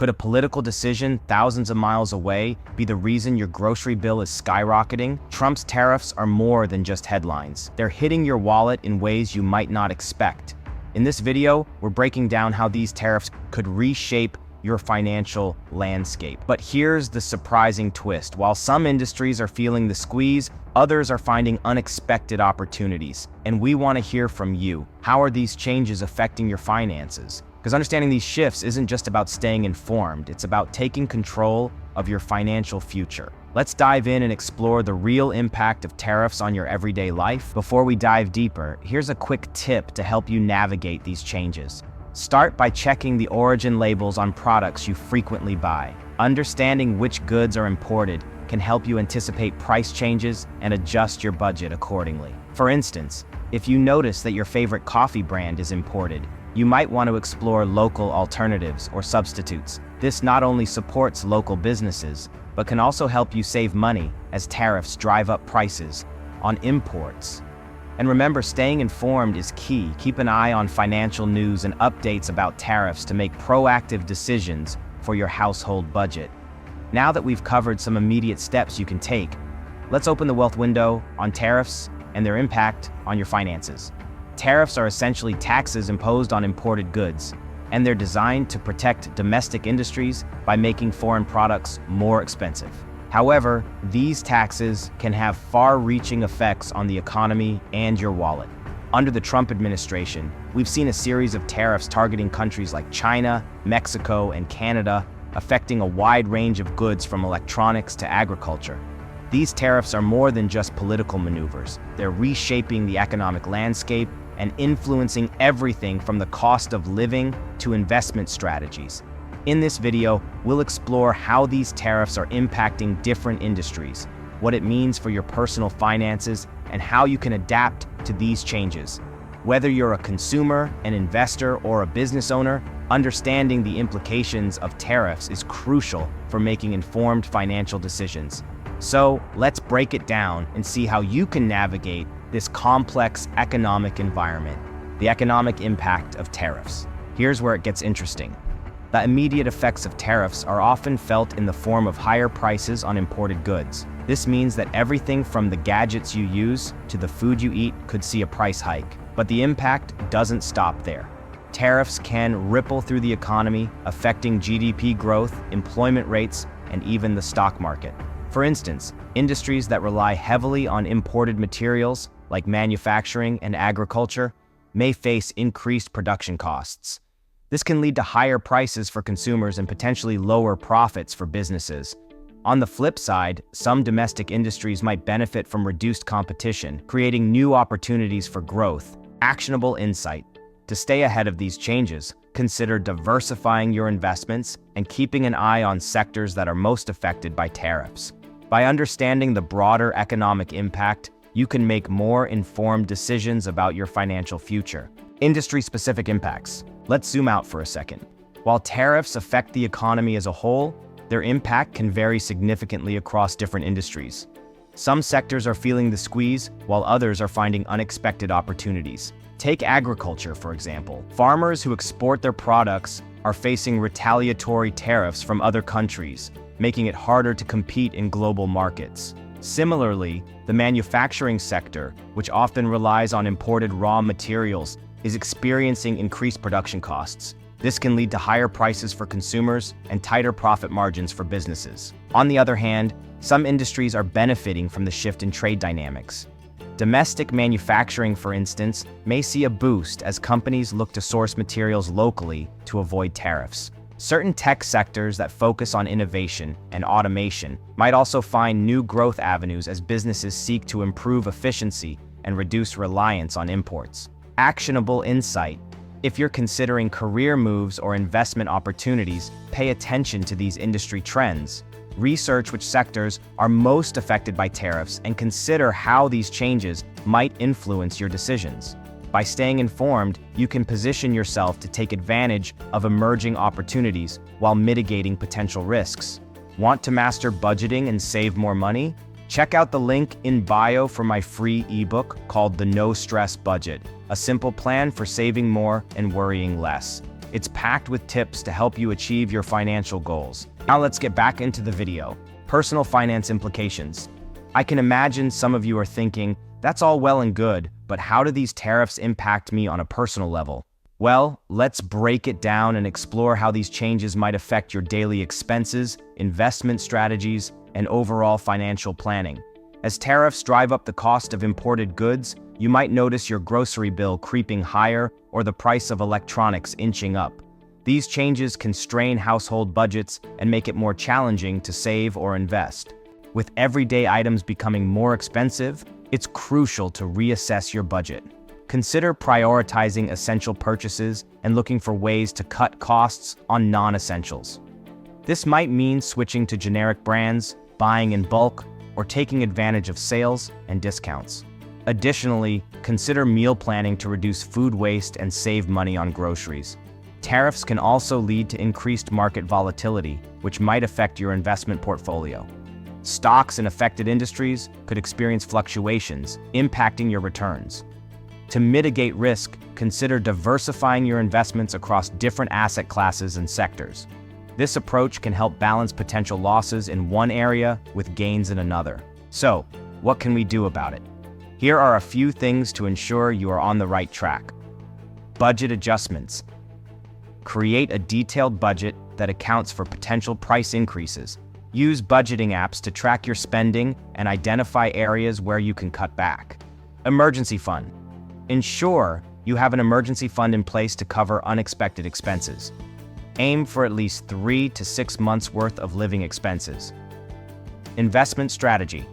Could a political decision thousands of miles away be the reason your grocery bill is skyrocketing? Trump's tariffs are more than just headlines. They're hitting your wallet in ways you might not expect. In this video, we're breaking down how these tariffs could reshape your financial landscape. But here's the surprising twist. While some industries are feeling the squeeze, others are finding unexpected opportunities. And we want to hear from you. How are these changes affecting your finances? Because understanding these shifts isn't just about staying informed, it's about taking control of your financial future. Let's dive in and explore the real impact of tariffs on your everyday life. Before we dive deeper, here's a quick tip to help you navigate these changes. Start by checking the origin labels on products you frequently buy. Understanding which goods are imported can help you anticipate price changes and adjust your budget accordingly. For instance, if you notice that your favorite coffee brand is imported, you might want to explore local alternatives or substitutes. This not only supports local businesses, but can also help you save money as tariffs drive up prices on imports. And remember, staying informed is key. Keep an eye on financial news and updates about tariffs to make proactive decisions for your household budget. Now that we've covered some immediate steps you can take, let's open the wealth window on tariffs and their impact on your finances. Tariffs are essentially taxes imposed on imported goods, and they're designed to protect domestic industries by making foreign products more expensive. However, these taxes can have far-reaching effects on the economy and your wallet. Under the Trump administration, we've seen a series of tariffs targeting countries like China, Mexico, and Canada, affecting a wide range of goods from electronics to agriculture. These tariffs are more than just political maneuvers. They're reshaping the economic landscape and influencing everything from the cost of living to investment strategies. In this video, we'll explore how these tariffs are impacting different industries, what it means for your personal finances, and how you can adapt to these changes. Whether you're a consumer, an investor, or a business owner, understanding the implications of tariffs is crucial for making informed financial decisions. So let's break it down and see how you can navigate this complex economic environment. The economic impact of tariffs. Here's where it gets interesting. The immediate effects of tariffs are often felt in the form of higher prices on imported goods. This means that everything from the gadgets you use to the food you eat could see a price hike. But the impact doesn't stop there. Tariffs can ripple through the economy, affecting GDP growth, employment rates, and even the stock market. For instance, industries that rely heavily on imported materials, like manufacturing and agriculture, may face increased production costs. This can lead to higher prices for consumers and potentially lower profits for businesses. On the flip side, some domestic industries might benefit from reduced competition, creating new opportunities for growth. Actionable insight. To stay ahead of these changes, consider diversifying your investments and keeping an eye on sectors that are most affected by tariffs. By understanding the broader economic impact, you can make more informed decisions about your financial future. Industry-specific impacts. Let's zoom out for a second. While tariffs affect the economy as a whole, their impact can vary significantly across different industries. Some sectors are feeling the squeeze, while others are finding unexpected opportunities. Take agriculture, for example. Farmers who export their products are facing retaliatory tariffs from other countries, making it harder to compete in global markets. Similarly, the manufacturing sector, which often relies on imported raw materials, is experiencing increased production costs. This can lead to higher prices for consumers and tighter profit margins for businesses. On the other hand, some industries are benefiting from the shift in trade dynamics. Domestic manufacturing, for instance, may see a boost as companies look to source materials locally to avoid tariffs. Certain tech sectors that focus on innovation and automation might also find new growth avenues as businesses seek to improve efficiency and reduce reliance on imports. Actionable insight. If you're considering career moves or investment opportunities, pay attention to these industry trends. Research which sectors are most affected by tariffs and consider how these changes might influence your decisions. By staying informed, you can position yourself to take advantage of emerging opportunities while mitigating potential risks. Want to master budgeting and save more money? Check out the link in bio for my free ebook called The No Stress Budget, a simple plan for saving more and worrying less. It's packed with tips to help you achieve your financial goals. Now let's get back into the video. Personal finance implications. I can imagine some of you are thinking, that's all well and good, but how do these tariffs impact me on a personal level? Well, let's break it down and explore how these changes might affect your daily expenses, investment strategies, and overall financial planning. As tariffs drive up the cost of imported goods, you might notice your grocery bill creeping higher or the price of electronics inching up. These changes can strain household budgets and make it more challenging to save or invest. With everyday items becoming more expensive, it's crucial to reassess your budget. Consider prioritizing essential purchases and looking for ways to cut costs on non-essentials. This might mean switching to generic brands, buying in bulk, or taking advantage of sales and discounts. Additionally, consider meal planning to reduce food waste and save money on groceries. Tariffs can also lead to increased market volatility, which might affect your investment portfolio. Stocks in affected industries could experience fluctuations, impacting your returns. To mitigate risk, consider diversifying your investments across different asset classes and sectors. This approach can help balance potential losses in one area with gains in another. So, what can we do about it? Here are a few things to ensure you are on the right track. Budget adjustments. Create a detailed budget that accounts for potential price increases. Use budgeting apps to track your spending and identify areas where you can cut back. Emergency fund. Ensure you have an emergency fund in place to cover unexpected expenses. Aim for at least 3 to 6 months' worth of living expenses. Investment strategy.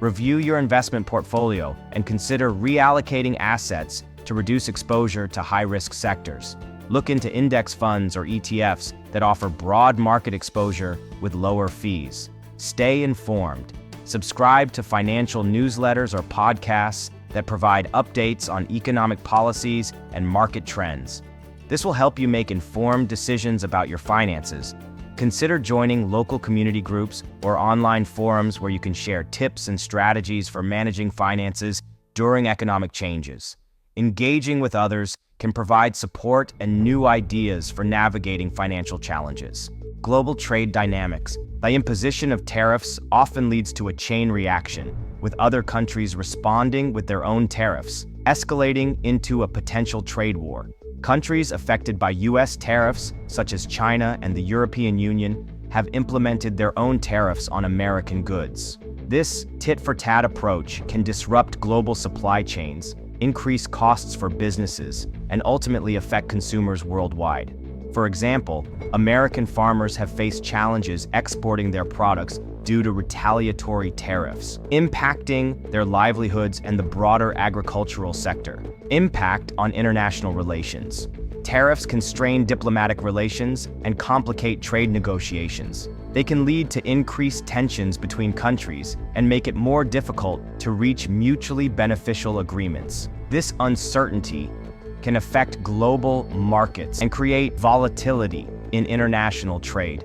Review your investment portfolio and consider reallocating assets to reduce exposure to high-risk sectors. Look into index funds or ETFs that offer broad market exposure with lower fees. Stay informed. Subscribe to financial newsletters or podcasts that provide updates on economic policies and market trends. This will help you make informed decisions about your finances. Consider joining local community groups or online forums where you can share tips and strategies for managing finances during economic changes. Engaging with others can provide support and new ideas for navigating financial challenges. Global trade dynamics. The imposition of tariffs often leads to a chain reaction, with other countries responding with their own tariffs, escalating into a potential trade war. Countries affected by U.S. tariffs, such as China and the European Union, have implemented their own tariffs on American goods. This tit-for-tat approach can disrupt global supply chains, increase costs for businesses, and ultimately affect consumers worldwide. For example, American farmers have faced challenges exporting their products due to retaliatory tariffs, impacting their livelihoods and the broader agricultural sector. Impact on international relations. Tariffs can strain diplomatic relations and complicate trade negotiations. They can lead to increased tensions between countries and make it more difficult to reach mutually beneficial agreements. This uncertainty can affect global markets and create volatility in international trade.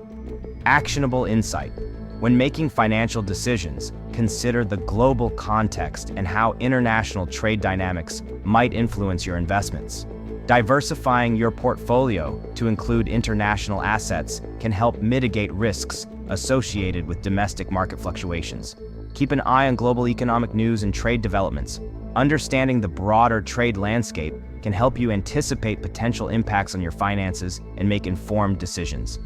Actionable insight. When making financial decisions, consider the global context and how international trade dynamics might influence your investments. Diversifying your portfolio to include international assets can help mitigate risks associated with domestic market fluctuations. Keep an eye on global economic news and trade developments. Understanding the broader trade landscape can help you anticipate potential impacts on your finances and make informed decisions.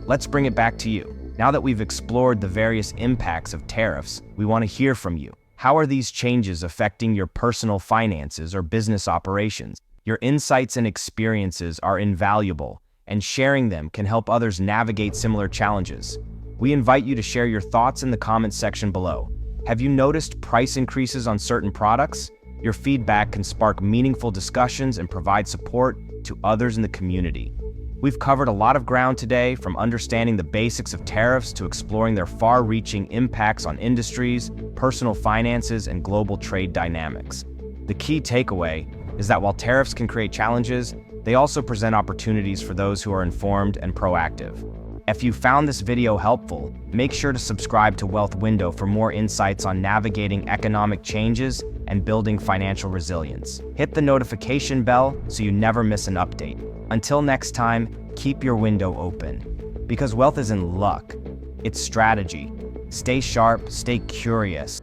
Let's bring it back to you. Now that we've explored the various impacts of tariffs, we want to hear from you. How are these changes affecting your personal finances or business operations? Your insights and experiences are invaluable, and sharing them can help others navigate similar challenges. We invite you to share your thoughts in the comments section below. Have you noticed price increases on certain products? Your feedback can spark meaningful discussions and provide support to others in the community. We've covered a lot of ground today, from understanding the basics of tariffs to exploring their far-reaching impacts on industries, personal finances, and global trade dynamics. The key takeaway is that while tariffs can create challenges, they also present opportunities for those who are informed and proactive. If you found this video helpful, make sure to subscribe to Wealth Window for more insights on navigating economic changes and building financial resilience. Hit the notification bell so you never miss an update. Until next time, keep your window open. Because wealth isn't luck, it's strategy. Stay sharp, stay curious.